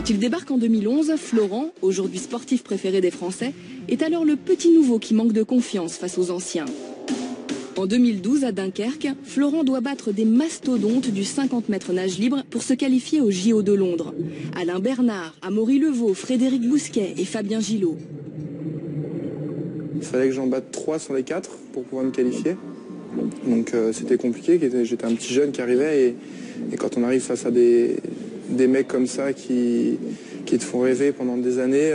Quand il débarque en 2011, Florent, aujourd'hui sportif préféré des Français, est alors le petit nouveau qui manque de confiance face aux anciens. En 2012, à Dunkerque, Florent doit battre des mastodontes du 50 mètres nage libre pour se qualifier au JO de Londres. Alain Bernard, Amaury Levaux, Frédéric Bousquet et Fabien Gillot. Il fallait que j'en batte 3 sur les 4 pour pouvoir me qualifier. Donc c'était compliqué, j'étais un petit jeune qui arrivait et quand on arrive face à des mecs comme ça qui te font rêver pendant des années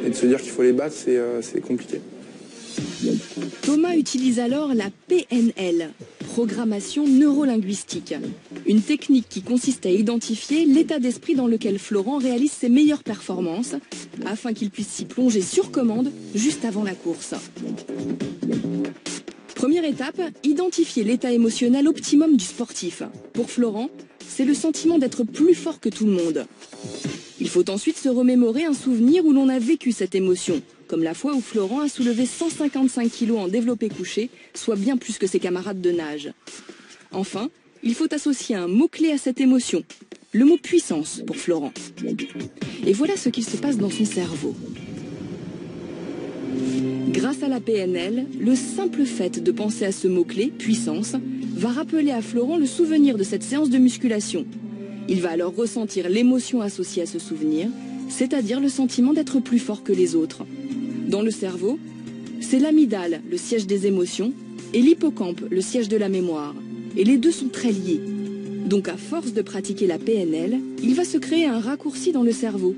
et de se dire qu'il faut les battre, c'est compliqué. Thomas utilise alors la PNL, programmation neurolinguistique. Une technique qui consiste à identifier l'état d'esprit dans lequel Florent réalise ses meilleures performances afin qu'il puisse s'y plonger sur commande juste avant la course. Première étape, identifier l'état émotionnel optimum du sportif. Pour Florent, c'est le sentiment d'être plus fort que tout le monde. Il faut ensuite se remémorer un souvenir où l'on a vécu cette émotion, comme la fois où Florent a soulevé 155 kg en développé couché, soit bien plus que ses camarades de nage. Enfin, il faut associer un mot-clé à cette émotion, le mot puissance pour Florent. Et voilà ce qu'il se passe dans son cerveau. Grâce à la PNL, le simple fait de penser à ce mot-clé, puissance, va rappeler à Florent le souvenir de cette séance de musculation. Il va alors ressentir l'émotion associée à ce souvenir, c'est-à-dire le sentiment d'être plus fort que les autres. Dans le cerveau, c'est l'amygdale, le siège des émotions, et l'hippocampe, le siège de la mémoire. Et les deux sont très liés. Donc à force de pratiquer la PNL, il va se créer un raccourci dans le cerveau.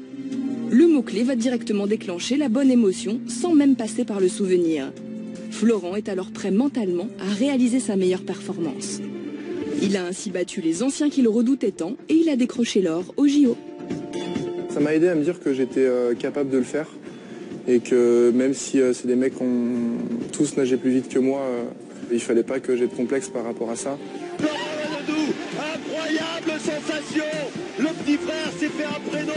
Le mot-clé va directement déclencher la bonne émotion sans même passer par le souvenir. Florent est alors prêt mentalement à réaliser sa meilleure performance. Il a ainsi battu les anciens qui le redoutaient tant et il a décroché l'or au JO. Ça m'a aidé à me dire que j'étais capable de le faire et que même si c'est des mecs qui ont tous nagé plus vite que moi, il fallait pas que j'ai de complexe par rapport à ça. Incroyable sensation. Le petit frère s'est fait un prénom.